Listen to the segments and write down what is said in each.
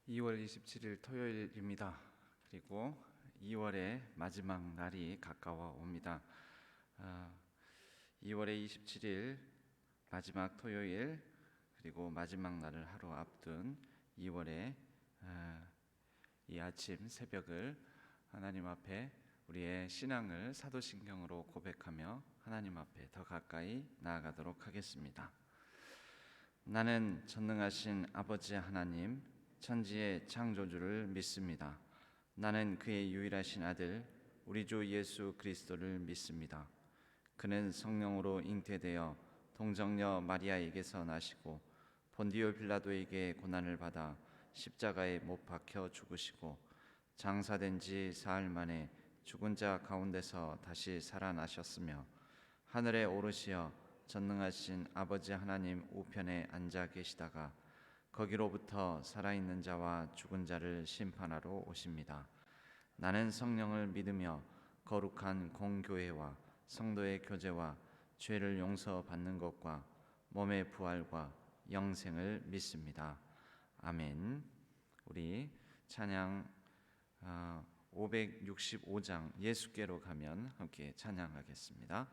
2월 27일 토요일입니다. 그리고 2월의 마지막 날이 가까워 옵니다. 2월의 27일 마지막 토요일 그리고 마지막 날을 하루 앞둔 2월의 이 아침 새벽을 하나님 앞에 우리의 신앙을 사도신경으로 고백하며 하나님 앞에 더 가까이 나아가도록 하겠습니다. 나는 전능하신 아버지 하나님, 천지의 창조주를 믿습니다. 나는 그의 유일하신 아들 우리 주 예수 그리스도를 믿습니다. 그는 성령으로 잉태되어 동정녀 마리아에게서 나시고 본디오 빌라도에게 고난을 받아 십자가에 못 박혀 죽으시고 장사된 지 사흘 만에 죽은 자 가운데서 다시 살아나셨으며 하늘에 오르시어 전능하신 아버지 하나님 우편에 앉아 계시다가 거기로부터 살아있는 자와 죽은 자를 심판하러 오십니다. 나는 성령을 믿으며 거룩한 공교회와 성도의 교제와 죄를 용서받는 것과 몸의 부활과 영생을 믿습니다. 아멘. 우리 찬양 565장 예수께로 가면 함께 찬양하겠습니다.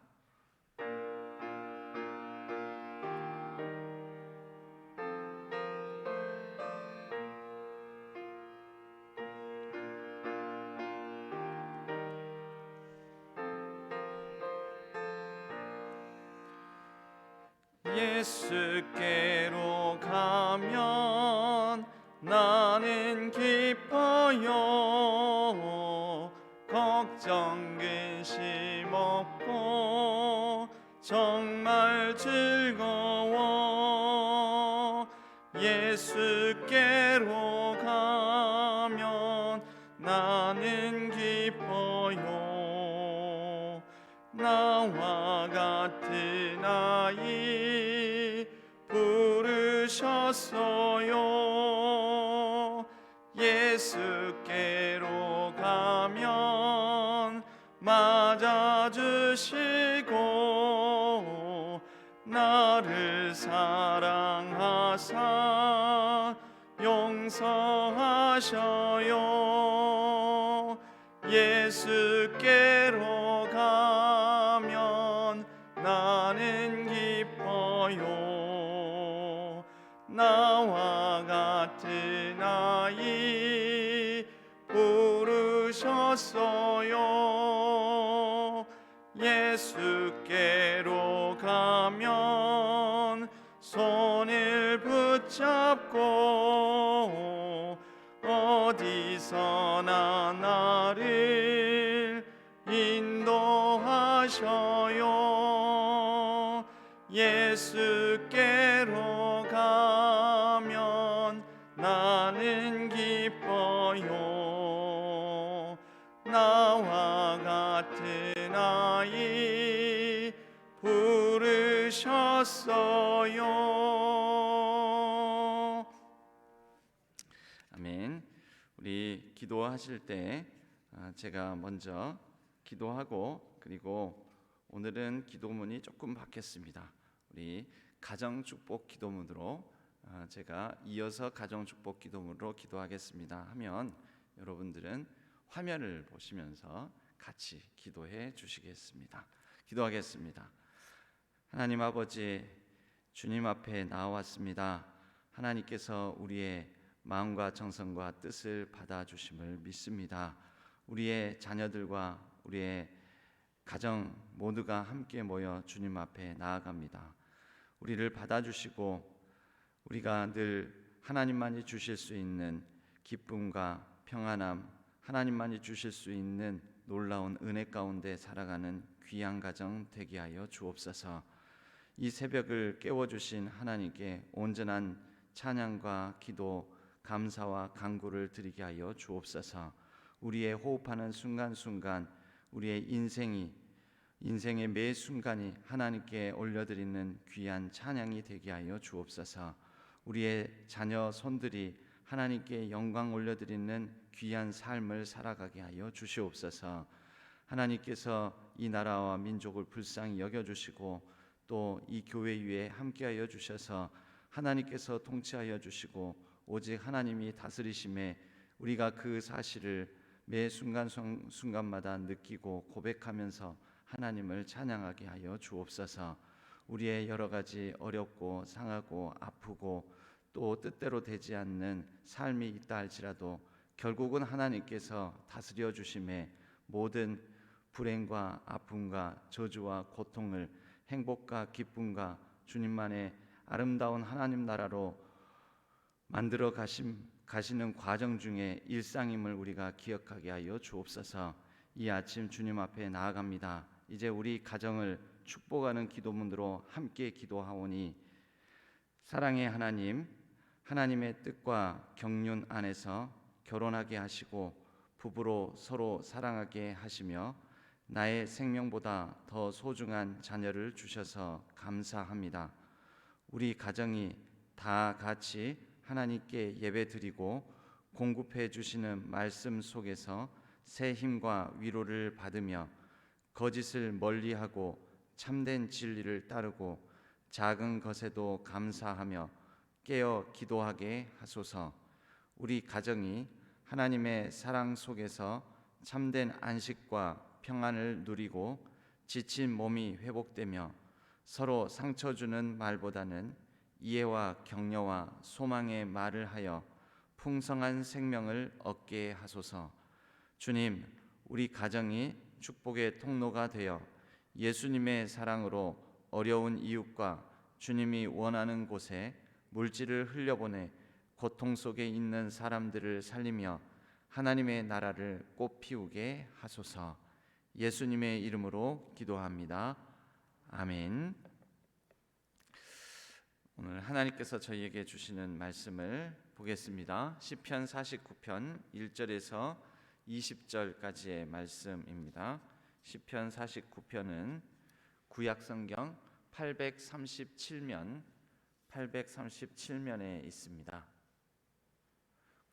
예수께로 가면 나는 기뻐요. 걱정 근심 없고 정말 즐거워. 예수께로 가면 나는 기뻐요. 나와 같은 아이 부르셨어요. 예수께로 가면 맞아주시고 나를 사랑하사 용서하셔요. 예수께로 가면 나는 기뻐요. 나와 같은 아이 부르셨어요. 예수께로 가면 손을 붙잡고 어디서나 나를 인도하셔요. 예수께로 가면 나는 기뻐요. 나와 같은 아이 부르셨어요. 아멘. 우리 기도하실 때 제가 먼저 기도하고 그리고 오늘은 기도문이 조금 바뀌었습니다. 우리 가정축복 기도문으로 제가 이어서 가정축복 기도문으로 기도하겠습니다 하면 여러분들은 화면을 보시면서 같이 기도해 주시겠습니다. 기도하겠습니다. 하나님 아버지, 주님 앞에 나왔습니다. 하나님께서 우리의 마음과 정성과 뜻을 받아주심을 믿습니다. 우리의 자녀들과 우리의 가정 모두가 함께 모여 주님 앞에 나아갑니다. 우리를 받아주시고 우리가 늘 하나님만이 주실 수 있는 기쁨과 평안함, 하나님만이 주실 수 있는 놀라운 은혜 가운데 살아가는 귀한 가정 되게 하여 주옵소서. 이 새벽을 깨워주신 하나님께 온전한 찬양과 기도, 감사와 간구를 드리게 하여 주옵소서. 우리의 호흡하는 순간순간 우리의 인생의 매 순간이 하나님께 올려드리는 귀한 찬양이 되게 하여 주옵소서. 우리의 자녀 손들이 하나님께 영광 올려드리는 귀한 삶을 살아가게 하여 주시옵소서. 하나님께서 이 나라와 민족을 불쌍히 여겨주시고 또 이 교회 위에 함께하여 주셔서 하나님께서 통치하여 주시고 오직 하나님이 다스리심에 우리가 그 사실을 매 순간순간마다 느끼고 고백하면서 하나님을 찬양하게 하여 주옵소서. 우리의 여러 가지 어렵고 상하고 아프고 또 뜻대로 되지 않는 삶이 있다 할지라도 결국은 하나님께서 다스려 주심에 모든 불행과 아픔과 저주와 고통을 행복과 기쁨과 주님만의 아름다운 하나님 나라로 만들어 가시는 과정 중에 일상임을 우리가 기억하게 하여 주옵소서. 이 아침 주님 앞에 나아갑니다. 이제 우리 가정을 축복하는 기도문으로 함께 기도하오니 사랑의 하나님, 하나님의 뜻과 경륜 안에서 결혼하게 하시고 부부로 서로 사랑하게 하시며 나의 생명보다 더 소중한 자녀를 주셔서 감사합니다. 우리 가정이 다 같이 하나님께 예배드리고 공급해 주시는 말씀 속에서 새 힘과 위로를 받으며 거짓을 멀리하고 참된 진리를 따르고 작은 것에도 감사하며 깨어 기도하게 하소서. 우리 가정이 하나님의 사랑 속에서 참된 안식과 평안을 누리고 지친 몸이 회복되며 서로 상처 주는 말보다는 이해와 격려와 소망의 말을 하여 풍성한 생명을 얻게 하소서. 주님, 우리 가정이 축복의 통로가 되어 예수님의 사랑으로 어려운 이웃과 주님이 원하는 곳에 물질을 흘려보내 고통 속에 있는 사람들을 살리며 하나님의 나라를 꽃피우게 하소서. 예수님의 이름으로 기도합니다. 아멘. 오늘 하나님께서 저희에게 주시는 말씀을 보겠습니다. 시편 49편 1절에서 20절까지의 말씀입니다. 시편 49편은 구약성경 837면에 있습니다.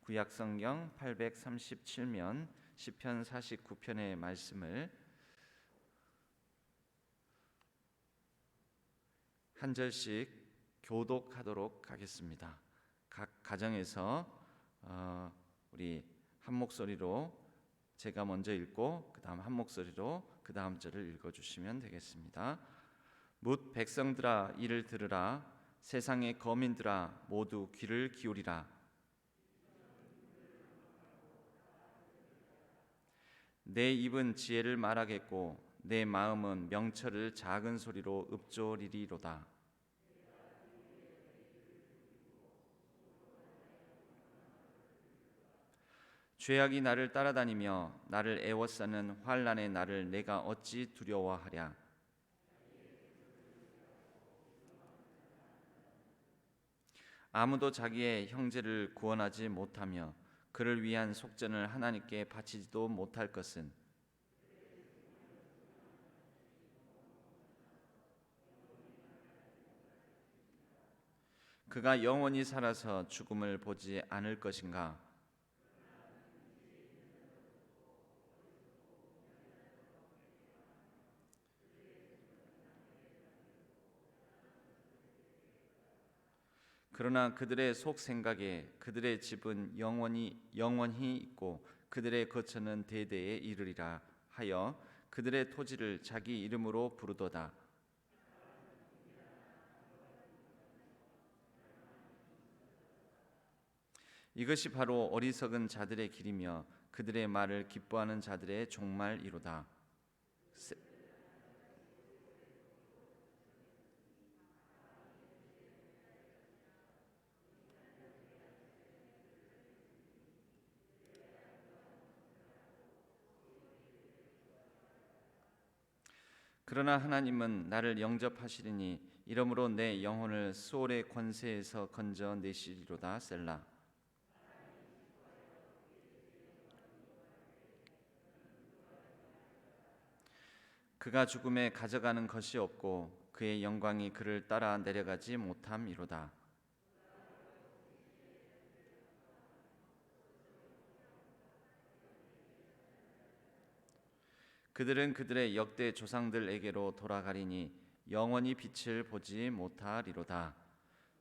구약성경 837면 시편 49편의 말씀을 한 절씩 교독하도록 하겠습니다. 각 가정에서 우리 한 목소리로 제가 먼저 읽고 그 다음 한 목소리로 그 다음 절을 읽어주시면 되겠습니다. 뭇 백성들아 이를 들으라. 세상의 거민들아 모두 귀를 기울이라. 내 입은 지혜를 말하겠고 내 마음은 명철을 작은 소리로 읊조리리로다. 죄악이 나를 따라다니며 나를 애워싸는 환난의 날을 내가 어찌 두려워하랴. 아무도 자기의 형제를 구원하지 못하며 그를 위한 속전을 하나님께 바치지도 못할 것은 그가 영원히 살아서 죽음을 보지 않을 것인가. 그러나 그들의 속 생각에 그들의 집은 영원히 있고 그들의 거처는 대대에 이르리라 하여 그들의 토지를 자기 이름으로 부르도다. 이것이 바로 어리석은 자들의 길이며 그들의 말을 기뻐하는 자들의 종말이로다. 그러나 하나님은 나를 영접하시리니 이러므로 내 영혼을 수올의 권세에서 건져 내시리로다. 셀라. 그가 죽음에 가져가는 것이 없고 그의 영광이 그를 따라 내려가지 못함이로다. 그들은 그들의 역대 조상들에게로 돌아가리니 영원히 빛을 보지 못하리로다.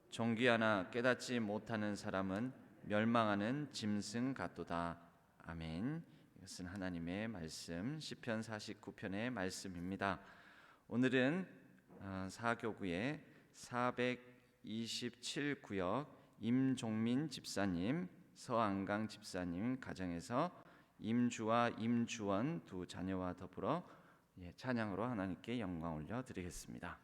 존귀하나 깨닫지 못하는 사람은 멸망하는 짐승 같도다. 아멘. 이것은 하나님의 말씀, 시편 49편의 말씀입니다. 오늘은 사교구의 427구역 임종민 집사님, 서안강 집사님 가정에서 임주와 임주원 두 자녀와 더불어 찬양으로 하나님께 영광 올려 드리겠습니다.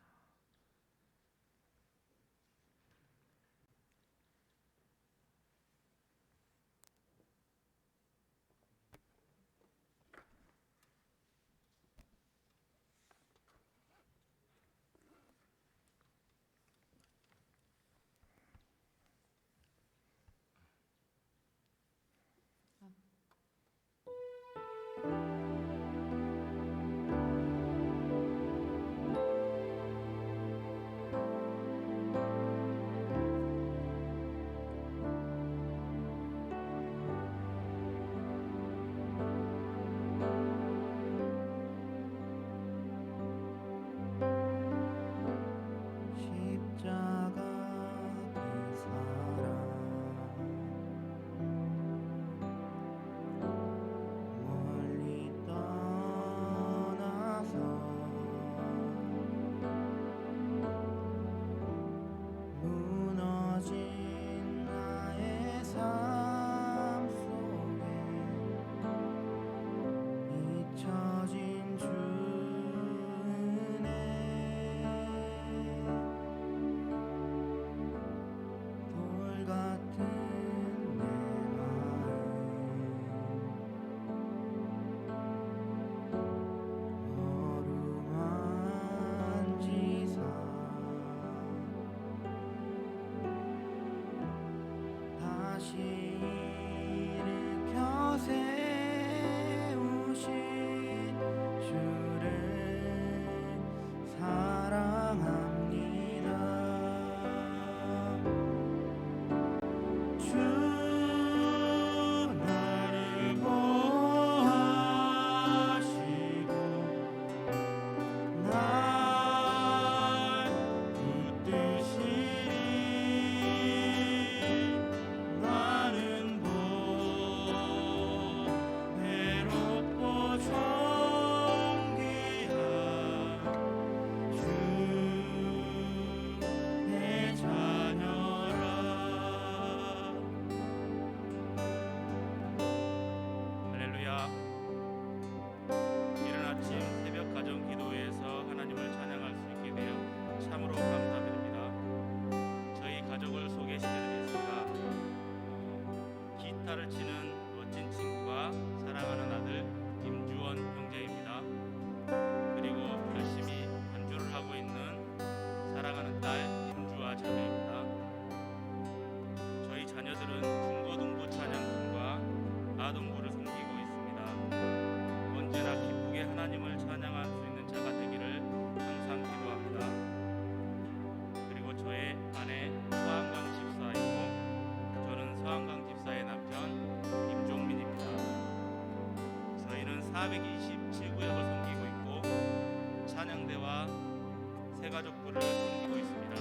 가족부를 섬기고 있습니다.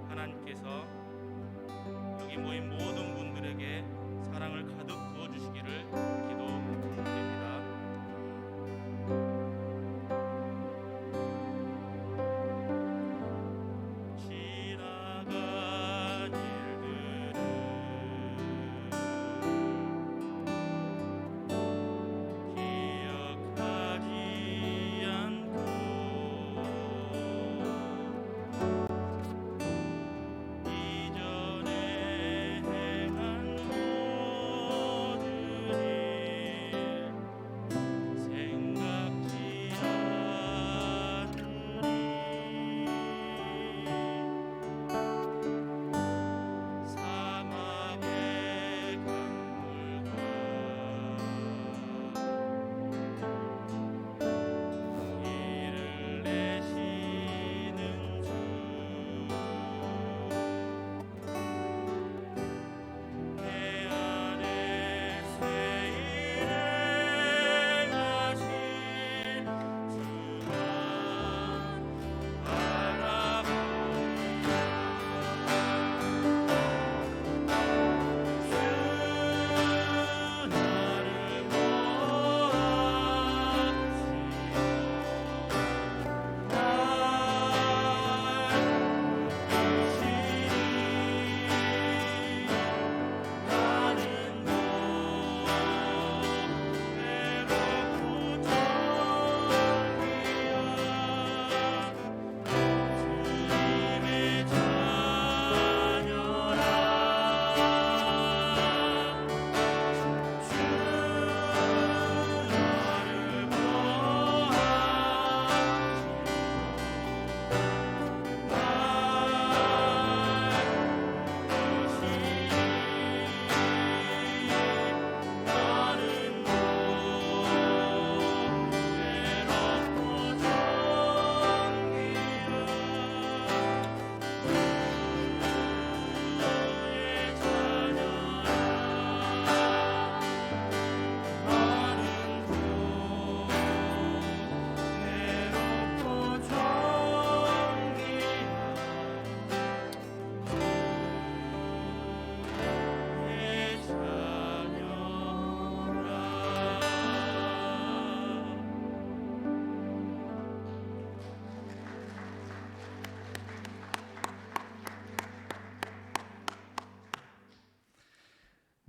하나님께서 여기 모인 모든 분들에게 사랑을 가득 부어주시기를 기도드립니다. 지나간 일들은 기억하지 않고 이전에 행한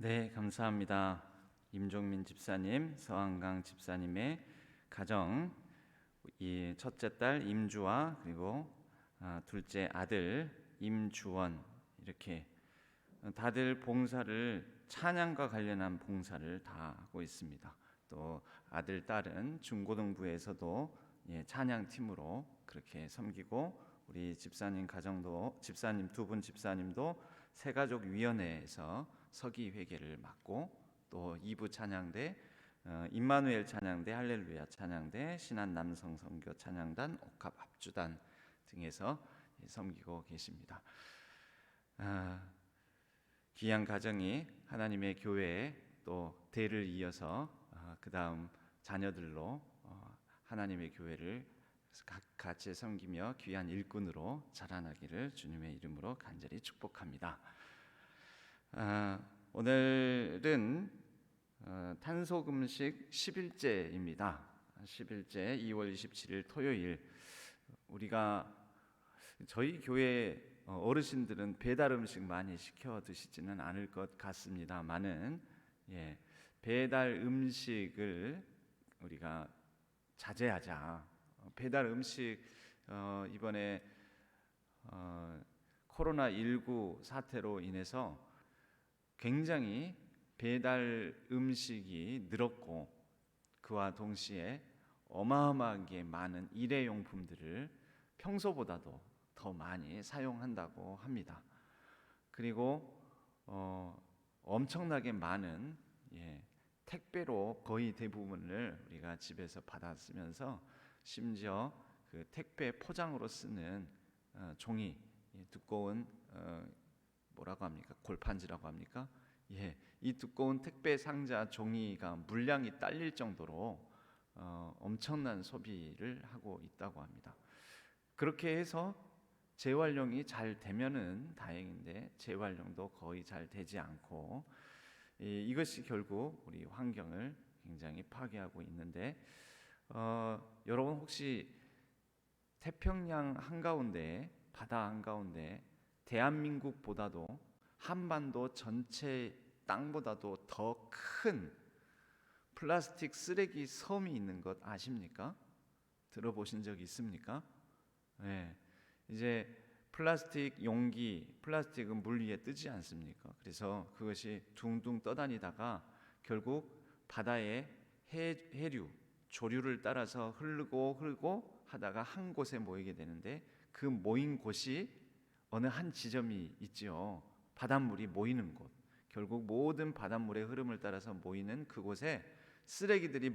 네, 감사합니다. 임종민 집사님, 서한강 집사님의 가정, 이 첫째 딸 임주와 그리고 둘째 아들 임주원, 이렇게 다들 봉사를, 찬양과 관련한 봉사를 다 하고 있습니다. 또 아들 딸은 중고등부에서도 찬양팀으로 그렇게 섬기고, 우리 집사님 가정도, 집사님 두 분 집사님도 새가족위원회에서 서기 회계를 맡고, 또 2부 찬양대, 임마누엘 찬양대, 할렐루야 찬양대, 신한 남성 선교 찬양단, 옥합 합주단 등에서 섬기고 계십니다. 귀한 가정이 하나님의 교회에 또 대를 이어서 그 다음 자녀들로 하나님의 교회를 같이 섬기며 귀한 일꾼으로 자라나기를 주님의 이름으로 간절히 축복합니다. 오늘은 탄소금식 10일째입니다. 10일째 2월 27일 토요일. 우리가 저희 교회 어르신들은 배달 음식 많이 시켜 드시지는 않을 것 같습니다만은, 배달 음식을 우리가 자제하자. 배달 음식, 이번에 코로나19 사태로 인해서 굉장히 배달 음식이 늘었고, 그와 동시에 어마어마하게 많은 일회용품들을 평소보다도 더 많이 사용한다고 합니다. 그리고 엄청나게 많은 택배로 거의 대부분을 우리가 집에서 받아 쓰면서, 심지어 그 택배 포장으로 쓰는 종이, 두꺼운 뭐라고 합니까? 골판지라고 합니까? 이 두꺼운 택배 상자 종이가 물량이 딸릴 정도로 엄청난 소비를 하고 있다고 합니다. 그렇게 해서 재활용이 잘 되면은 다행인데, 재활용도 거의 잘 되지 않고, 이것이 결국 우리 환경을 굉장히 파괴하고 있는데, 여러분 혹시 태평양 한가운데, 바다 한가운데 대한민국보다도 한반도 전체 땅보다도 더 큰 플라스틱 쓰레기 섬이 있는 것 아십니까? 들어보신 적 있습니까? 이제 플라스틱 용기, 플라스틱은 물 위에 뜨지 않습니까? 그래서 그것이 둥둥 떠다니다가 결국 바다의 해류, 조류를 따라서 흐르고 하다가 한 곳에 모이게 되는데, 그 모인 곳이 어느 한 지점이 있지요. 바닷물이 모이는 곳. 결국 모든 바닷물의 흐름을 따라서 모이는 그곳에 쓰레기들이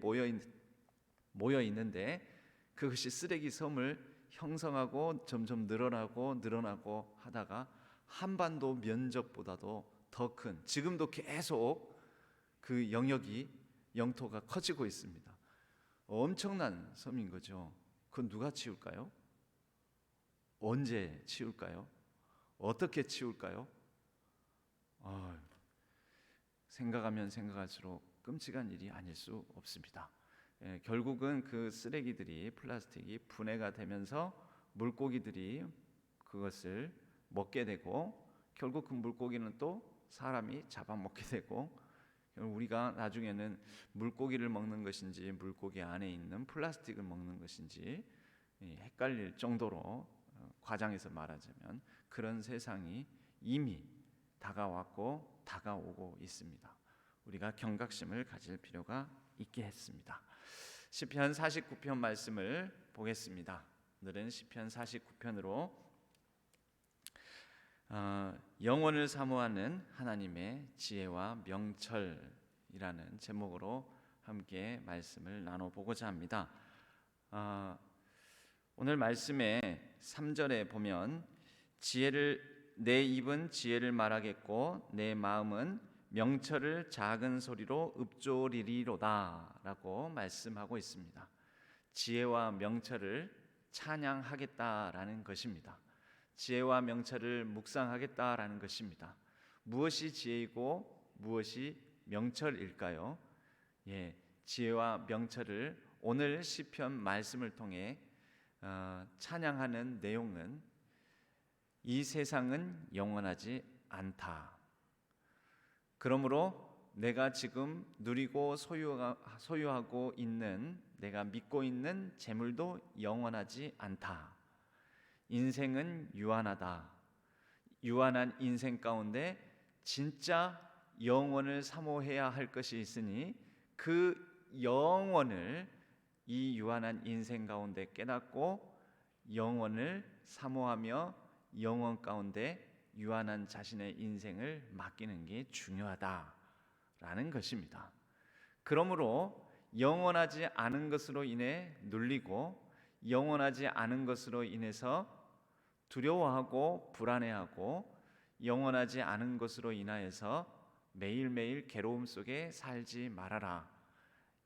모여 있는데, 그것이 쓰레기 섬을 형성하고 점점 늘어나고 하다가 한반도 면적보다도 더 큰, 지금도 계속 그 영토가 커지고 있습니다. 엄청난 섬인 거죠. 그건 누가 치울까요? 언제 치울까요? 어떻게 치울까요? 생각하면 생각할수록 끔찍한 일이 아닐 수 없습니다. 결국은 그 쓰레기들이, 플라스틱이 분해가 되면서 물고기들이 그것을 먹게 되고, 결국 그 물고기는 또 사람이 잡아먹게 되고, 우리가 나중에는 물고기를 먹는 것인지 물고기 안에 있는 플라스틱을 먹는 것인지 헷갈릴 정도로, 과장해서 말하자면 그런 세상이 이미 다가왔고 다가오고 있습니다. 우리가 경각심을 가질 필요가 있게 했습니다. 시편 49편 말씀을 보겠습니다. 오늘은 시편 49편으로 영원을 사모하는 하나님의 지혜와 명철이라는 제목으로 함께 말씀을 나눠보고자 합니다. 오늘 말씀의 3절에 보면, 내 입은 지혜를 말하겠고 내 마음은 명철을 작은 소리로 읊조리리로다 라고 말씀하고 있습니다. 지혜와 명철을 찬양하겠다라는 것입니다. 지혜와 명철을 묵상하겠다라는 것입니다. 무엇이 지혜이고 무엇이 명철일까요? 지혜와 명철을 오늘 시편 말씀을 통해 찬양하는 내용은, 이 세상은 영원하지 않다. 그러므로 내가 지금 누리고 소유하고 있는, 내가 믿고 있는 재물도 영원하지 않다. 인생은 유한하다. 유한한 인생 가운데 진짜 영원을 사모해야 할 것이 있으니 그 영원을 이 유한한 인생 가운데 깨닫고 영원을 사모하며 영원 가운데 유한한 자신의 인생을 맡기는 게 중요하다라는 것입니다. 그러므로 영원하지 않은 것으로 인해 눌리고 영원하지 않은 것으로 인해서 두려워하고 불안해하고 영원하지 않은 것으로 인하여서 매일매일 괴로움 속에 살지 말아라.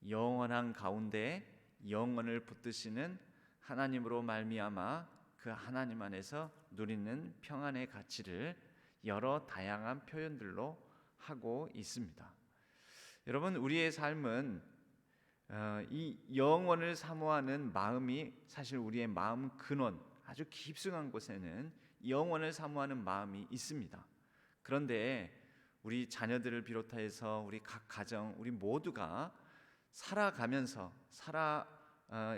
영원한 가운데 영원을 붙드시는 하나님으로 말미암아 그 하나님 안에서 누리는 평안의 가치를 여러 다양한 표현들로 하고 있습니다. 여러분, 우리의 삶은 이 영원을 사모하는 마음이 사실 우리의 마음 근원, 아주 깊숙한 곳에는 영원을 사모하는 마음이 있습니다. 그런데 우리 자녀들을 비롯해서 우리 각 가정, 우리 모두가 살아가면서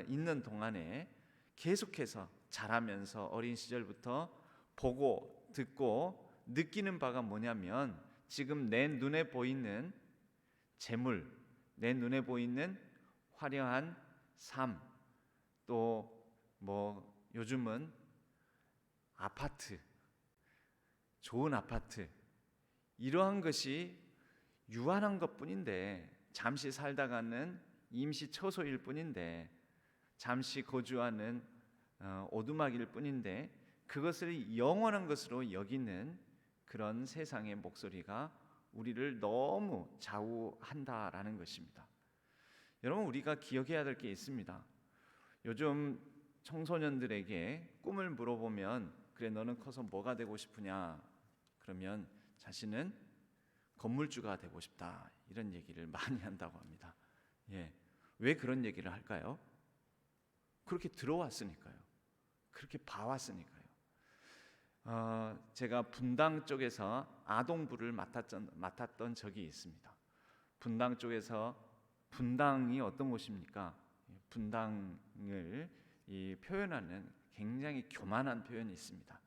있는 동안에 계속해서 자라면서 어린 시절부터 보고 듣고 느끼는 바가 뭐냐면 지금 내 눈에 보이는 재물, 내 눈에 보이는 화려한 삶, 또 요즘은 아파트, 좋은 아파트, 이러한 것이 유한한 것뿐인데, 잠시 살다가는 임시 처소일 뿐인데, 잠시 거주하는 오두막일 뿐인데, 그것을 영원한 것으로 여기는 그런 세상의 목소리가 우리를 너무 좌우한다라는 것입니다. 여러분, 우리가 기억해야 될 게 있습니다. 요즘 청소년들에게 꿈을 물어보면, 그래 너는 커서 뭐가 되고 싶으냐? 그러면 자신은 건물주가 되고 싶다, 이런 얘기를 많이 한다고 합니다. 왜 그런 얘기를 할까요? 그렇게 들어왔으니까요. 그렇게 봐왔으니까요. 제가 분당 쪽에서 아동부를 맡았던 적이 있습니다. 분당 쪽에서, 분당이 어떤 곳입니까? 분당을 표현하는 굉장히 교만한 표현이 있습니다.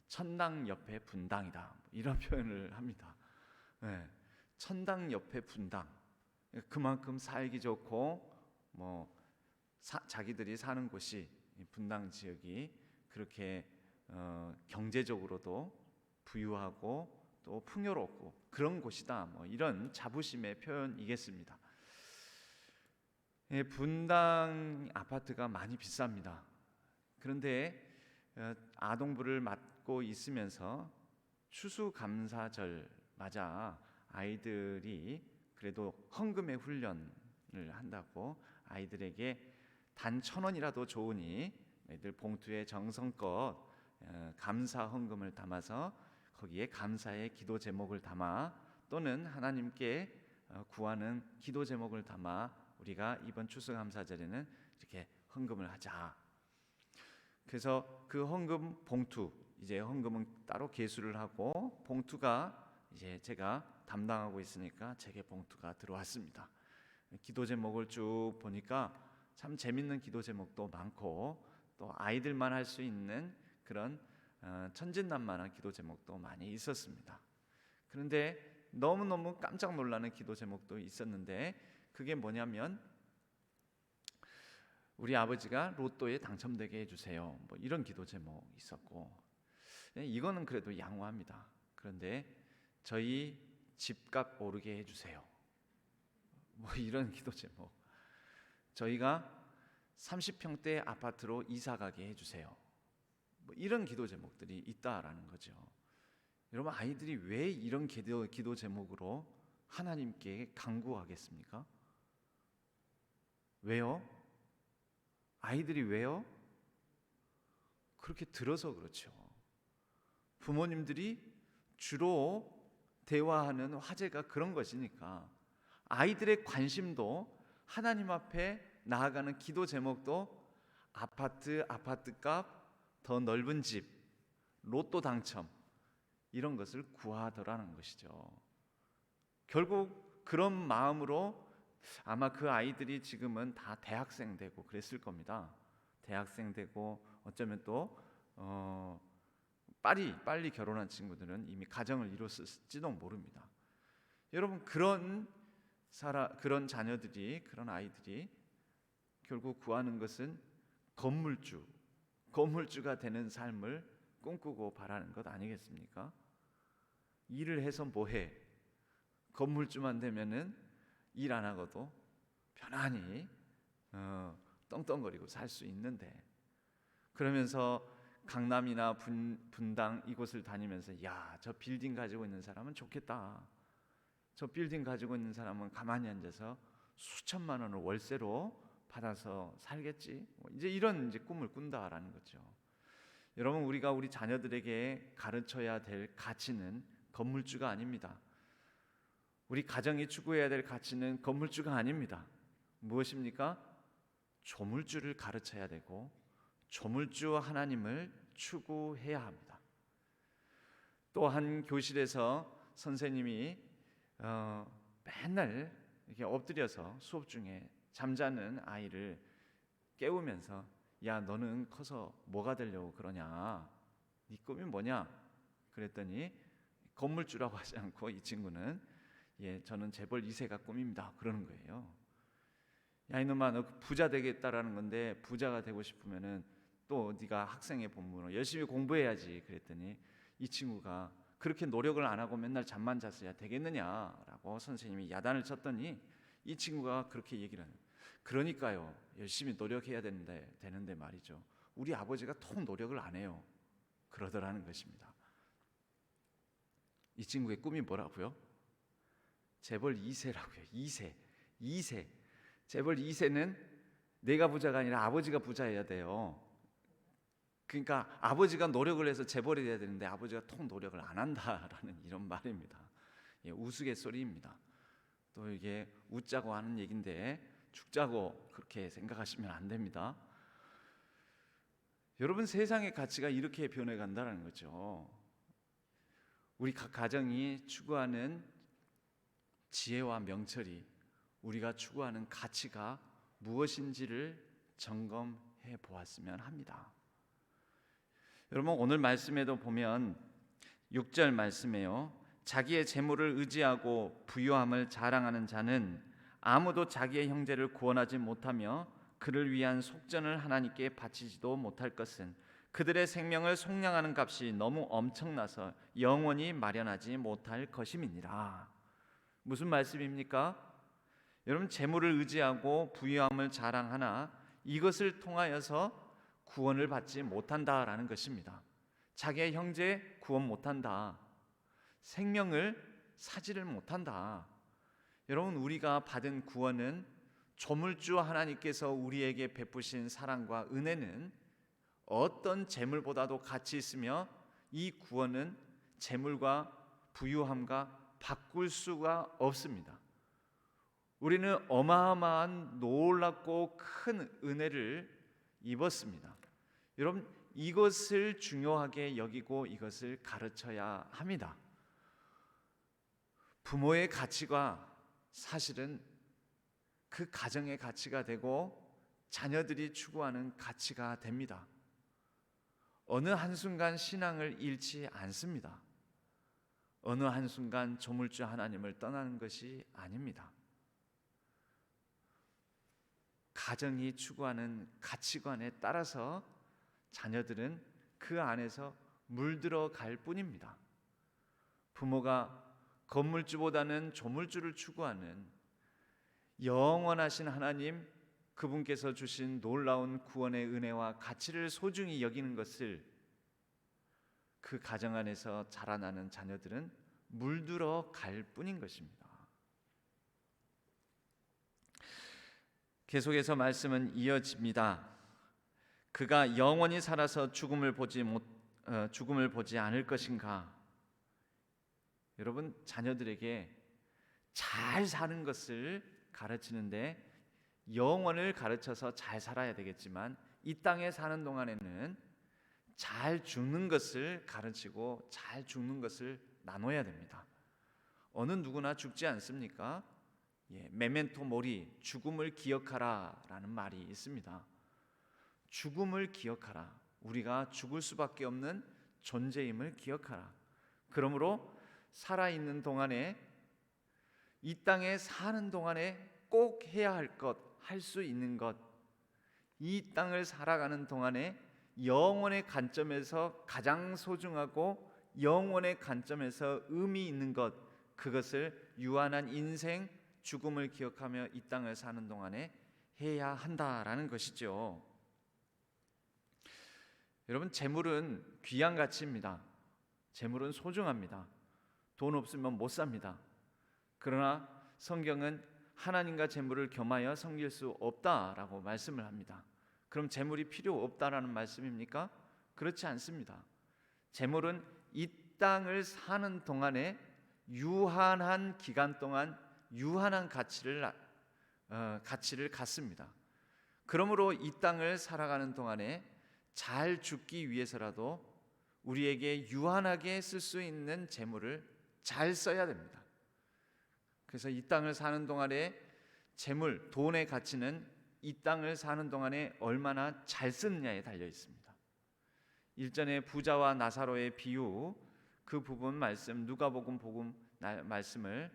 천당 옆에 분당이다, 이런 표현을 합니다. 천당 옆에 분당, 그만큼 살기 좋고 자기들이 사는 곳이, 분당 지역이 그렇게 경제적으로도 부유하고 또 풍요롭고 그런 곳이다, 이런 자부심의 표현이겠습니다. 분당 아파트가 많이 비쌉니다. 그런데 아동부를 맡고 있으면서 추수감사절 맞아 아이들이 그래도 헌금의 훈련을 한다고 아이들에게 단 1,000원이라도 좋으니 애들 봉투에 정성껏 감사 헌금을 담아서 거기에 감사의 기도 제목을 담아, 또는 하나님께 구하는 기도 제목을 담아 우리가 이번 추수감사절에는 이렇게 헌금을 하자. 그래서 그 헌금 봉투, 이제 헌금은 따로 계수를 하고 봉투가 이제 제가 담당하고 있으니까 제게 봉투가 들어왔습니다. 기도 제목을 쭉 보니까 참 재밌는 기도 제목도 많고, 또 아이들만 할 수 있는 그런 천진난만한 기도 제목도 많이 있었습니다. 그런데 너무너무 깜짝 놀라는 기도 제목도 있었는데, 그게 뭐냐면 우리 아버지가 로또에 당첨되게 해주세요, 이런 기도 제목이 있었고, 이거는 그래도 양호합니다. 그런데 저희 집값 오르게 해주세요, 이런 기도 제목, 저희가 30평대 아파트로 이사 가게 해주세요, 이런 기도 제목들이 있다라는 거죠. 여러분, 아이들이 왜 이런 기도 제목으로 하나님께 간구하겠습니까? 왜요? 아이들이 왜요? 그렇게 들어서 그렇죠. 부모님들이 주로 대화하는 화제가 그런 것이니까 아이들의 관심도 하나님 앞에 나아가는 기도 제목도 아파트값, 더 넓은 집, 로또 당첨, 이런 것을 구하더라는 것이죠. 결국 그런 마음으로 아마 그 아이들이 지금은 다 대학생 되고 그랬을 겁니다. 대학생 되고 어쩌면 또 빨리 결혼한 친구들은 이미 가정을 이뤘을지도 모릅니다. 여러분, 그런 자녀들이, 그런 아이들이 결국 구하는 것은 건물주가 되는 삶을 꿈꾸고 바라는 것 아니겠습니까? 일을 해서 뭐해? 건물주만 되면은 일 안 하고도 편안히 떵떵거리고 살 수 있는데, 그러면서 강남이나 분당 이곳을 다니면서 야, 저 빌딩 가지고 있는 사람은 좋겠다. 저 빌딩 가지고 있는 사람은 가만히 앉아서 수천만 원을 월세로 받아서 살겠지. 이제 이런 꿈을 꾼다라는 거죠. 여러분, 우리가 우리 자녀들에게 가르쳐야 될 가치는 건물주가 아닙니다. 우리 가정이 추구해야 될 가치는 건물주가 아닙니다. 무엇입니까? 조물주를 가르쳐야 되고 조물주 하나님을 추구해야 합니다. 또 한 교실에서 선생님이 맨날 이렇게 엎드려서 수업 중에 잠자는 아이를 깨우면서 야, 너는 커서 뭐가 되려고 그러냐? 네 꿈이 뭐냐? 그랬더니 건물주라고 하지 않고 이 친구는 저는 재벌 2세가 꿈입니다. 그러는 거예요. 야, 이놈아, 너 부자 되겠다라는 건데 부자가 되고 싶으면은 또 네가 학생의 본분으로 열심히 공부해야지. 그랬더니 이 친구가 그렇게 노력을 안 하고 맨날 잠만 잤어야 되겠느냐라고 선생님이 야단을 쳤더니 이 친구가 그렇게 얘기를 하는 거예요. 그러니까요, 열심히 노력해야 되는데 말이죠. 우리 아버지가 통 노력을 안 해요. 그러더라는 것입니다. 이 친구의 꿈이 뭐라고요? 재벌 2세라고요. 2세. 재벌 2세는 내가 부자가 아니라 아버지가 부자여야 돼요. 그러니까 아버지가 노력을 해서 재벌이 돼야 되는데 아버지가 통 노력을 안 한다라는 이런 말입니다. 우스갯소리입니다. 또 이게 웃자고 하는 얘기인데 죽자고 그렇게 생각하시면 안 됩니다. 여러분, 세상의 가치가 이렇게 변해간다는 거죠. 우리 각 가정이 추구하는 지혜와 명철이 우리가 추구하는 가치가 무엇인지를 점검해 보았으면 합니다. 여러분, 오늘 말씀에도 보면 6절 말씀에요, 자기의 재물을 의지하고 부유함을 자랑하는 자는 아무도 자기의 형제를 구원하지 못하며 그를 위한 속전을 하나님께 바치지도 못할 것은 그들의 생명을 속량하는 값이 너무 엄청나서 영원히 마련하지 못할 것임이니라. 무슨 말씀입니까? 여러분, 재물을 의지하고 부유함을 자랑하나 이것을 통하여서 구원을 받지 못한다라는 것입니다. 자기의 형제 구원 못한다. 생명을 사지를 못한다. 여러분, 우리가 받은 구원은 조물주 하나님께서 우리에게 베푸신 사랑과 은혜는 어떤 재물보다도 가치 있으며 이 구원은 재물과 부유함과 바꿀 수가 없습니다. 우리는 어마어마한 놀랍고 큰 은혜를 입었습니다. 여러분, 이것을 중요하게 여기고 이것을 가르쳐야 합니다. 부모의 가치가 사실은 그 가정의 가치가 되고 자녀들이 추구하는 가치가 됩니다. 어느 한순간 신앙을 잃지 않습니다. 어느 한순간 조물주 하나님을 떠나는 것이 아닙니다. 가정이 추구하는 가치관에 따라서 자녀들은 그 안에서 물들어 갈 뿐입니다. 부모가 건물주보다는 조물주를 추구하는 영원하신 하나님, 그분께서 주신 놀라운 구원의 은혜와 가치를 소중히 여기는 것을 그 가정 안에서 자라나는 자녀들은 물들어 갈 뿐인 것입니다. 계속해서 말씀은 이어집니다. 그가 영원히 살아서 죽음을 보지 않을 것인가? 여러분, 자녀들에게 잘 사는 것을 가르치는데 영원을 가르쳐서 잘 살아야 되겠지만 이 땅에 사는 동안에는 잘 죽는 것을 가르치고 잘 죽는 것을 나눠야 됩니다. 어느 누구나 죽지 않습니까? 메멘토 모리, 죽음을 기억하라라는 말이 있습니다. 죽음을 기억하라. 우리가 죽을 수밖에 없는 존재임을 기억하라. 그러므로 살아있는 동안에, 이 땅에 사는 동안에 꼭 해야 할 것, 할 수 있는 것, 이 땅을 살아가는 동안에 영혼의 관점에서 가장 소중하고 영혼의 관점에서 의미 있는 것, 그것을 유한한 인생, 죽음을 기억하며 이 땅을 사는 동안에 해야 한다라는 것이죠. 여러분, 재물은 귀한 가치입니다. 재물은 소중합니다. 돈 없으면 못 삽니다. 그러나 성경은 하나님과 재물을 겸하여 섬길 수 없다라고 말씀을 합니다. 그럼 재물이 필요 없다라는 말씀입니까? 그렇지 않습니다. 재물은 이 땅을 사는 동안에 유한한 기간 동안 유한한 가치를 갖습니다. 그러므로 이 땅을 살아가는 동안에 잘 죽기 위해서라도 우리에게 유한하게 쓸 수 있는 재물을 잘 써야 됩니다. 그래서 이 땅을 사는 동안에 재물, 돈의 가치는 이 땅을 사는 동안에 얼마나 잘 쓰느냐에 달려 있습니다. 일전에 부자와 나사로의 비유, 그 부분 말씀, 누가복음 복음 말씀을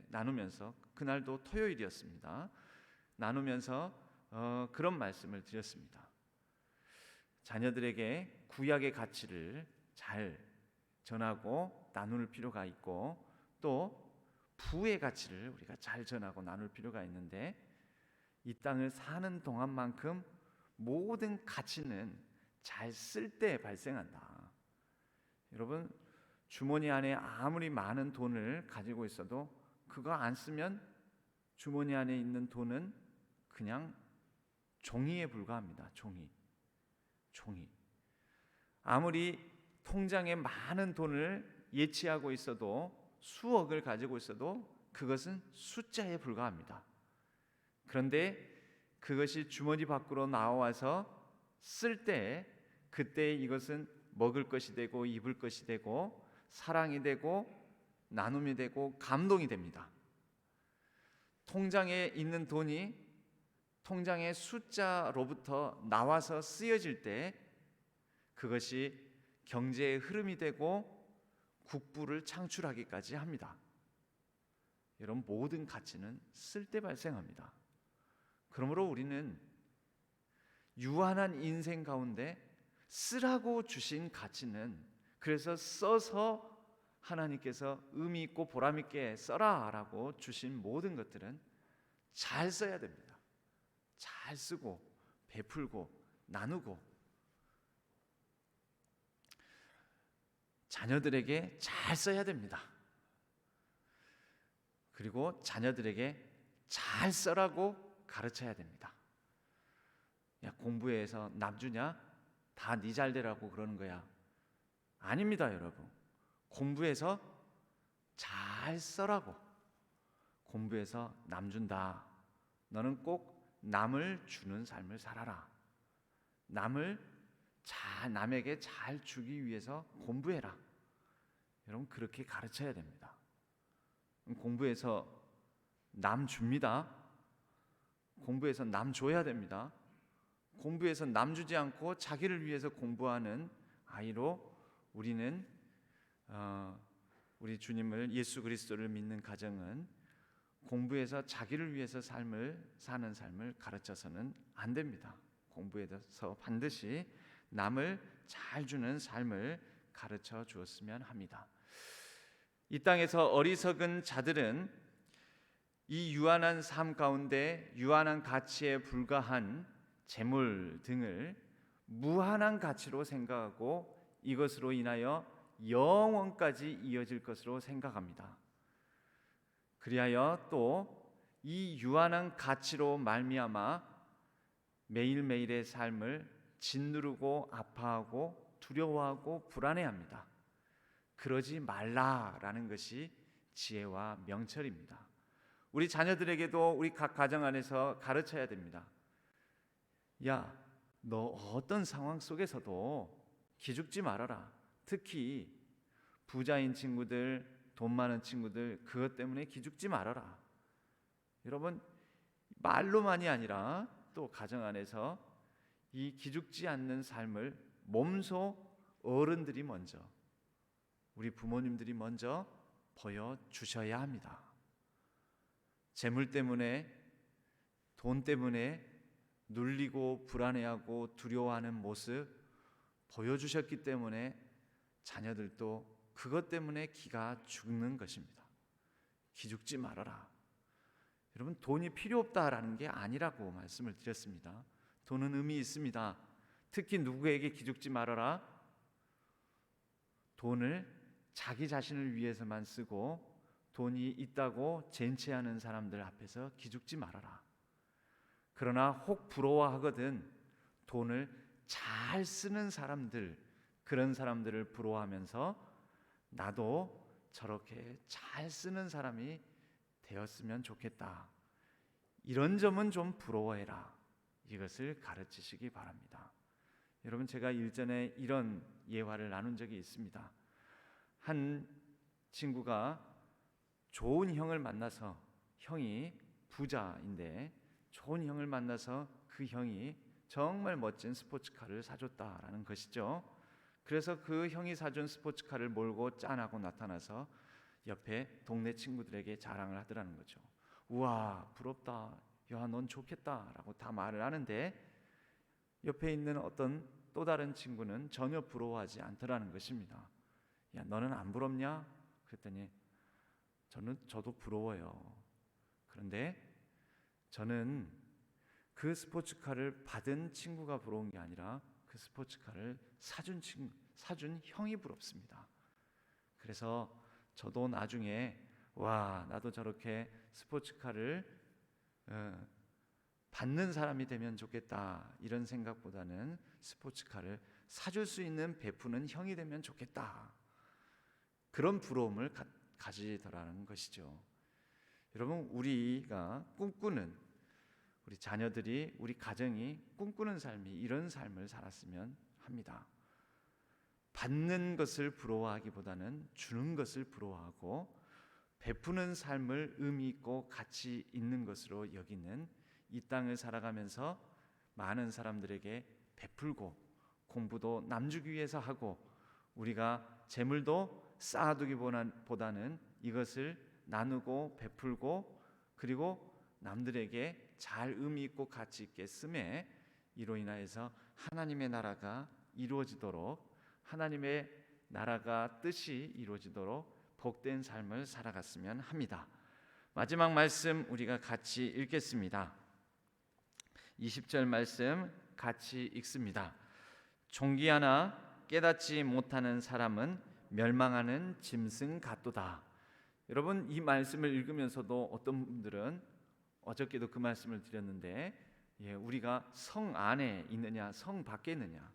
나누면서, 그날도 토요일이었습니다. 나누면서 그런 말씀을 드렸습니다. 자녀들에게 구약의 가치를 잘 전하고 나눌 필요가 있고, 또 부의 가치를 우리가 잘 전하고 나눌 필요가 있는데, 이 땅을 사는 동안만큼 모든 가치는 잘 쓸 때 발생한다. 여러분, 주머니 안에 아무리 많은 돈을 가지고 있어도 그거 안 쓰면 주머니 안에 있는 돈은 그냥 종이에 불과합니다. 종이. 아무리 통장에 많은 돈을 예치하고 있어도, 수억을 가지고 있어도 그것은 숫자에 불과합니다. 그런데 그것이 주머니 밖으로 나와서 쓸 때, 그때 이것은 먹을 것이 되고 입을 것이 되고 사랑이 되고 나눔이 되고 감동이 됩니다. 통장에 있는 돈이 통장의 숫자로부터 나와서 쓰여질 때 그것이 경제의 흐름이 되고 국부를 창출하기까지 합니다. 이런 모든 가치는 쓸 때 발생합니다. 그러므로 우리는 유한한 인생 가운데 쓰라고 주신 가치는, 그래서 써서 하나님께서 의미 있고 보람 있게 써라라고 주신 모든 것들은 잘 써야 됩니다. 잘 쓰고 베풀고 나누고, 자녀들에게 잘 써야 됩니다. 그리고 자녀들에게 잘 써라고 가르쳐야 됩니다. 야, 공부해서 남 주냐? 다 네 잘되라고 그러는 거야. 아닙니다, 여러분. 공부해서 잘 써라고. 공부해서 남 준다. 너는 꼭 남을 주는 삶을 살아라. 남에게 잘 주기 위해서 공부해라. 여러분, 그렇게 가르쳐야 됩니다. 공부해서 남 줍니다. 공부해서 남 줘야 됩니다. 공부해서 남 주지 않고 자기를 위해서 공부하는 아이로 우리는 우리 주님을, 예수 그리스도를 믿는 가정은 공부해서 자기를 위해서 사는 삶을 가르쳐서는 안 됩니다. 공부해서 반드시 남을 잘 주는 삶을 가르쳐 주었으면 합니다. 이 땅에서 어리석은 자들은 이 유한한 삶 가운데 유한한 가치에 불과한 재물 등을 무한한 가치로 생각하고 이것으로 인하여 영원까지 이어질 것으로 생각합니다. 그리하여 또 이 유한한 가치로 말미암아 매일매일의 삶을 짓누르고 아파하고 두려워하고 불안해합니다. 그러지 말라라는 것이 지혜와 명철입니다. 우리 자녀들에게도 우리 각 가정 안에서 가르쳐야 됩니다. 야, 너 어떤 상황 속에서도 기죽지 말아라. 특히 부자인 친구들, 돈 많은 친구들 그것 때문에 기죽지 말아라. 여러분, 말로만이 아니라 또 가정 안에서 이 기죽지 않는 삶을 몸소 어른들이 먼저, 우리 부모님들이 먼저 보여주셔야 합니다. 재물 때문에, 돈 때문에 눌리고 불안해하고 두려워하는 모습 보여주셨기 때문에 자녀들도 그것 때문에 기가 죽는 것입니다. 기죽지 말아라. 여러분, 돈이 필요 없다라는 게 아니라고 말씀을 드렸습니다. 돈은 의미 있습니다. 특히 누구에게 기죽지 말아라. 돈을 자기 자신을 위해서만 쓰고 돈이 있다고 젠치하는 사람들 앞에서 기죽지 말아라. 그러나 혹 부러워하거든 돈을 잘 쓰는 사람들, 그런 사람들을 부러워하면서 나도 저렇게 잘 쓰는 사람이 되었으면 좋겠다. 이런 점은 좀 부러워해라. 이것을 가르치시기 바랍니다. 여러분, 제가 일전에 이런 예화를 나눈 적이 있습니다. 한 친구가 좋은 형을 만나서, 형이 부자인데 좋은 형을 만나서 그 형이 정말 멋진 스포츠카를 사줬다라는 것이죠. 그래서 그 형이 사준 스포츠카를 몰고 짠하고 나타나서 옆에 동네 친구들에게 자랑을 하더라는 거죠. 우와, 부럽다. 야, 넌 좋겠다라고 다 말을 하는데 옆에 있는 어떤 또 다른 친구는 전혀 부러워하지 않더라는 것입니다. 야, 너는 안 부럽냐? 그랬더니 저도 부러워요. 그런데 저는 그 스포츠카를 받은 친구가 부러운 게 아니라 그 스포츠카를 사준 형이 부럽습니다. 그래서 저도 나중에 와, 나도 저렇게 스포츠카를 받는 사람이 되면 좋겠다, 이런 생각보다는 스포츠카를 사줄 수 있는 베푸는 형이 되면 좋겠다, 그런 부러움을 가지더라는 것이죠. 여러분, 우리가 꿈꾸는, 우리 자녀들이, 우리 가정이 꿈꾸는 삶이 이런 삶을 살았으면 합니다. 받는 것을 부러워하기보다는 주는 것을 부러워하고 베푸는 삶을 의미 있고 가치 있는 것으로 여기는 이 땅을 살아가면서 많은 사람들에게 베풀고 공부도 남주기 위해서 하고 우리가 재물도 쌓아두기보다는 이것을 나누고 베풀고 그리고 남들에게 잘 의미 있고 가치 있게 쓰매 이로 인하여서 하나님의 나라가 이루어지도록, 하나님의 나라가 뜻이 이루어지도록 복된 삶을 살아갔으면 합니다. 마지막 말씀 우리가 같이 읽겠습니다. 20절 말씀 같이 읽습니다. 존귀하나 깨닫지 못하는 사람은 멸망하는 짐승 같도다. 여러분, 이 말씀을 읽으면서도 어떤 분들은 어저께도 그 말씀을 드렸는데, 우리가 성 안에 있느냐 성 밖에 있느냐,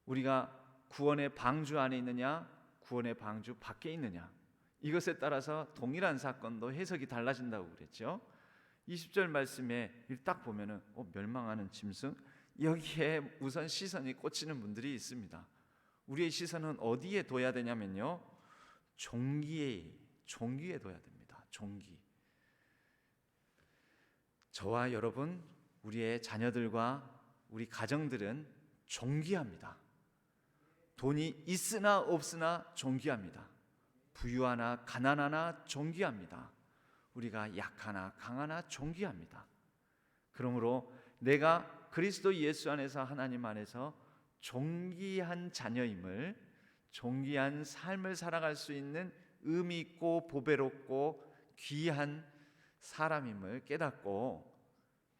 우리가 구원의 방주 안에 있느냐 구원의 방주 밖에 있느냐, 이것에 따라서 동일한 사건도 해석이 달라진다고 그랬죠. 20절 말씀에 딱 보면은 멸망하는 짐승, 여기에 우선 시선이 꽂히는 분들이 있습니다. 우리의 시선은 어디에 둬야 되냐면요, 종기에 둬야 됩니다. 종기. 저와 여러분, 우리의 자녀들과 우리 가정들은 존귀합니다. 돈이 있으나 없으나 존귀합니다. 부유하나 가난하나 존귀합니다. 우리가 약하나 강하나 존귀합니다. 그러므로 내가 그리스도 예수 안에서, 하나님 안에서 존귀한 자녀임을, 존귀한 삶을 살아갈 수 있는 의미 있고 보배롭고 귀한 사람임을 깨닫고,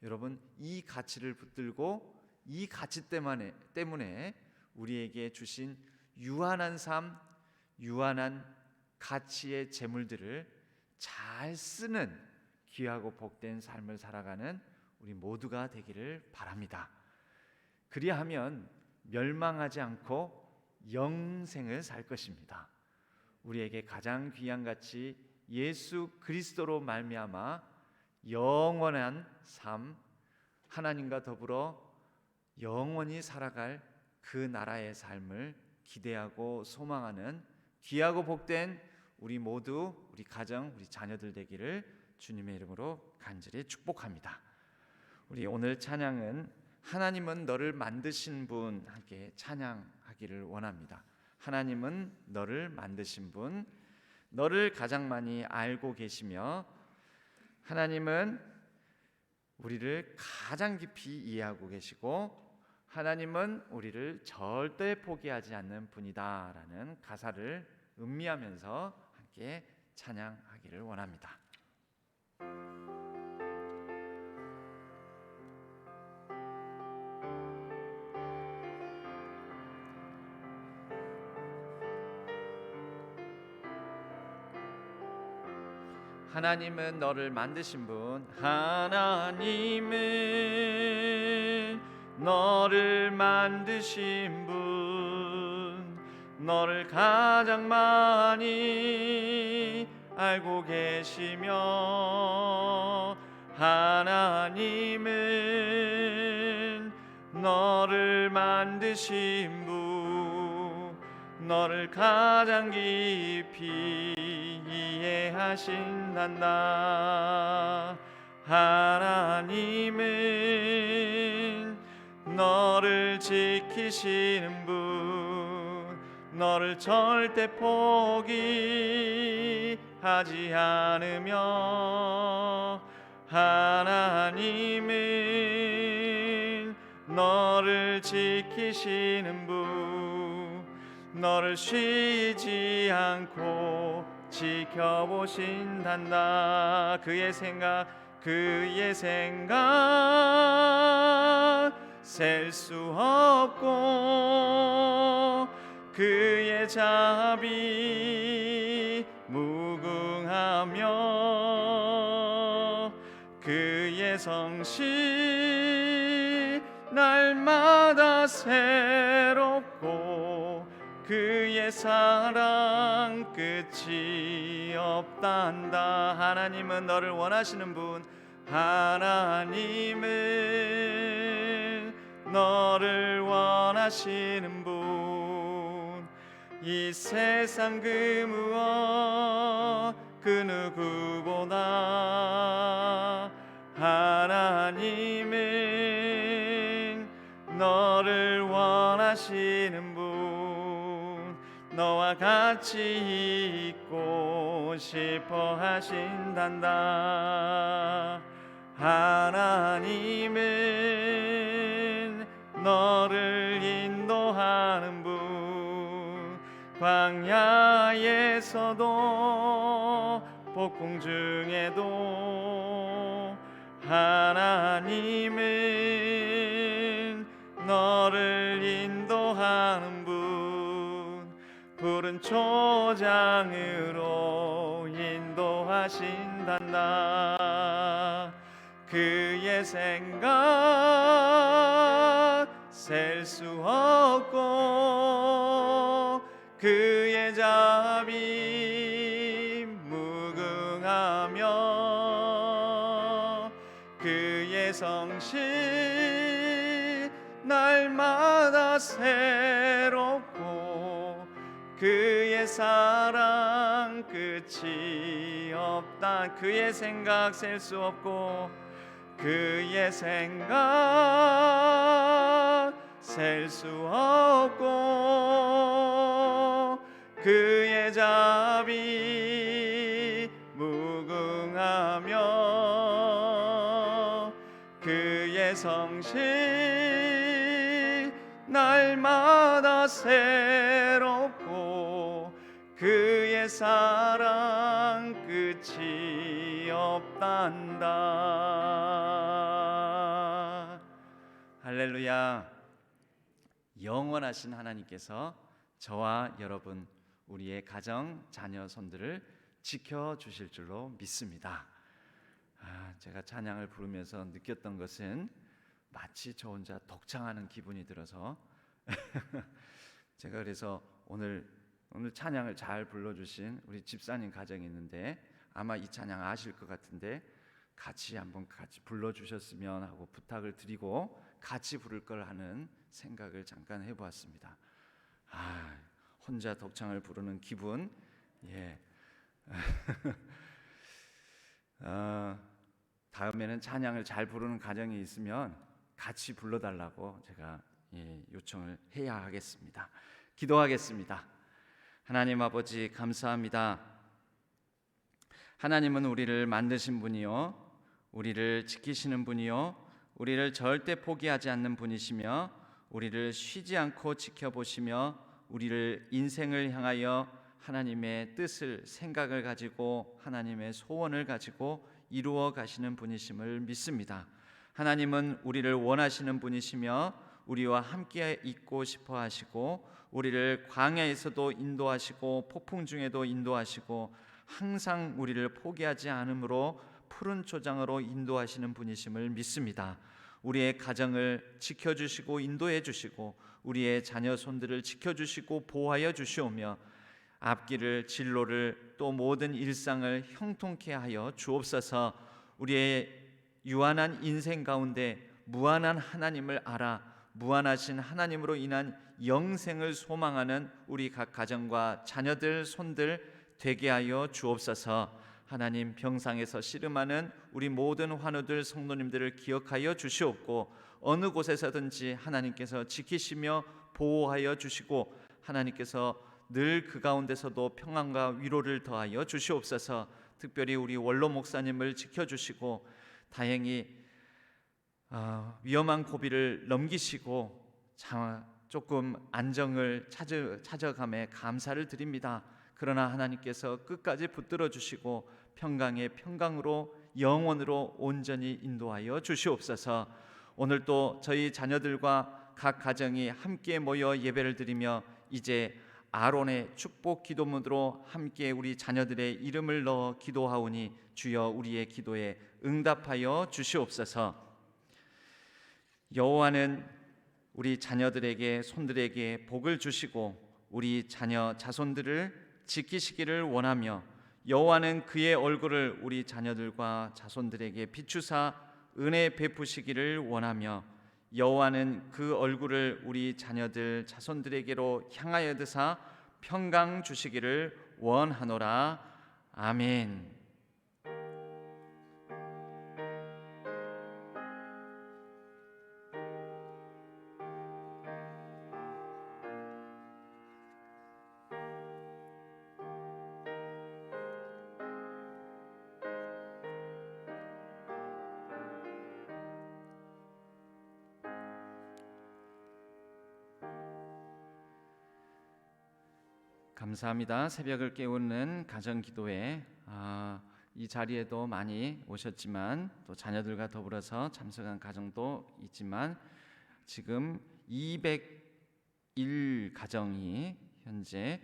여러분, 이 가치를 붙들고 이 가치 때문에 우리에게 주신 유한한 삶, 유한한 가치의 재물들을 잘 쓰는 귀하고 복된 삶을 살아가는 우리 모두가 되기를 바랍니다. 그리하면 멸망하지 않고 영생을 살 것입니다. 우리에게 가장 귀한 가치 예수 그리스도로 말미암아 영원한 삶, 하나님과 더불어 영원히 살아갈 그 나라의 삶을 기대하고 소망하는 귀하고 복된 우리 모두, 우리 가정, 우리 자녀들 되기를 주님의 이름으로 간절히 축복합니다. 우리 오늘 찬양은 하나님은 너를 만드신 분 함께 찬양하기를 원합니다. 하나님은 너를 만드신 분, 너를 가장 많이 알고 계시며 하나님은 우리를 가장 깊이 이해하고 계시고 하나님은 우리를 절대 포기하지 않는 분이다라는 가사를 음미하면서 함께 찬양하기를 원합니다. 하나님은 너를 만드신 분, 하나님은 너를 만드신 분, 너를 가장 많이 알고 계시며 하나님은 너를 만드신 분, 너를 가장 깊이 이해하신단다. 하나님은 너를 지키시는 분, 너를 절대 포기하지 않으며 하나님은 너를 지키시는 분, 너를 쉬지 않고 지켜보신단다. 그의 생각 셀 수 없고 그의 자비 무궁하며 그의 성실 날마다 새롭고 그의 사랑 끝이 없단다. 하나님은 너를 원하시는 분, 하나님은 너를 원하시는 분, 이 세상 그 무엇 그 누구보다 하나님은 너를 원하시는 분, 너와 같이 있고 싶어 하신단다. 하나님은 너를 인도하는 분, 광야에서도 폭풍 중에도 하나님은 너를 인도하는 분, 푸른 초장으로 인도하신단다. 그의 생각 셀 수 없고 그의 자비 무궁하며 그의 성실 날마다 새롭고 그의 사랑 끝이 없다. 그의 생각 셀 수 없고 그의 생각 셀 수 없고 그의 자비 무궁하며 그의 성실 날마다 새롭고 그의 사랑 끝이 없단다. 할렐루야. 영원하신 하나님께서 저와 여러분 우리의 가정, 자녀, 손들을 지켜주실 줄로 믿습니다. 제가 찬양을 부르면서 느꼈던 것은 마치 저 혼자 독창하는 기분이 들어서 제가 그래서 오늘 찬양을 잘 불러주신 우리 집사님 가정이 있는데 아마 이 찬양 아실 것 같은데 같이 불러주셨으면 하고 부탁을 드리고 같이 부를 걸 하는 생각을 잠깐 해보았습니다. 혼자 독창을 부르는 기분, 다음에는 찬양을 잘 부르는 가정이 있으면 같이 불러달라고 제가 요청을 해야 하겠습니다. 기도하겠습니다. 하나님 아버지 감사합니다. 하나님은 우리를 만드신 분이요, 우리를 지키시는 분이요, 우리를 절대 포기하지 않는 분이시며 우리를 쉬지 않고 지켜보시며 우리를 인생을 향하여 하나님의 뜻을, 생각을 가지고 하나님의 소원을 가지고 이루어 가시는 분이심을 믿습니다. 하나님은 우리를 원하시는 분이시며 우리와 함께 있고 싶어 하시고 우리를 광야에서도 인도하시고 폭풍 중에도 인도하시고 항상 우리를 포기하지 않으므로 푸른 초장으로 인도하시는 분이심을 믿습니다. 우리의 가정을 지켜주시고 인도해 주시고 우리의 자녀 손들을 지켜주시고 보호하여 주시오며 앞길을, 진로를, 또 모든 일상을 형통케 하여 주옵소서. 우리의 유한한 인생 가운데 무한한 하나님을 알아 무한하신 하나님으로 인한 영생을 소망하는 우리 각 가정과 자녀들, 손들 되게 하여 주옵소서. 하나님, 병상에서 씨름하는 우리 모든 환우들, 성도님들을 기억하여 주시옵고 어느 곳에서든지 하나님께서 지키시며 보호하여 주시고 하나님께서 늘 그 가운데서도 평안과 위로를 더하여 주시옵소서. 특별히 우리 원로 목사님을 지켜주시고 다행히 위험한 고비를 넘기시고 조금 안정을 찾아감에 감사를 드립니다. 그러나 하나님께서 끝까지 붙들어 주시고 평강의 평강으로 영원으로 온전히 인도하여 주시옵소서. 오늘도 저희 자녀들과 각 가정이 함께 모여 예배를 드리며 이제 아론의 축복 기도문으로 함께 우리 자녀들의 이름을 넣어 기도하오니 주여 우리의 기도에 응답하여 주시옵소서. 여호와는 우리 자녀들에게, 손들에게 복을 주시고 우리 자녀 자손들을 지키시기를 원하며 여호와는 그의 얼굴을 우리 자녀들과 자손들에게 비추사 은혜 베푸시기를 원하며 여호와는 그 얼굴을 우리 자녀들 자손들에게로 향하여 드사 평강 주시기를 원하노라. 아멘. 감사합니다. 새벽을 깨우는 가정기도회 이 자리에도 많이 오셨지만 또 자녀들과 더불어서 참석한 가정도 있지만 지금 201 가정이 현재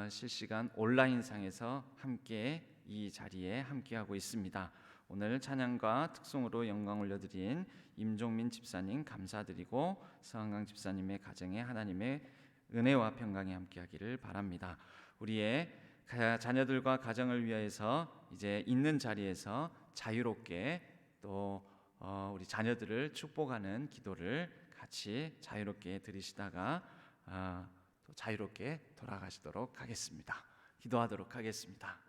실시간 온라인상에서 함께 이 자리에 함께하고 있습니다. 오늘 찬양과 특송으로 영광 올려드린 임종민 집사님 감사드리고 서한강 집사님의 가정에 하나님의 은혜와 평강이 함께하기를 바랍니다. 우리의 자녀들과 가정을 위하여서 이제 있는 자리에서 자유롭게 또 우리 자녀들을 축복하는 기도를 같이 자유롭게 드리시다가 또 자유롭게 돌아가시도록 하겠습니다. 기도하도록 하겠습니다.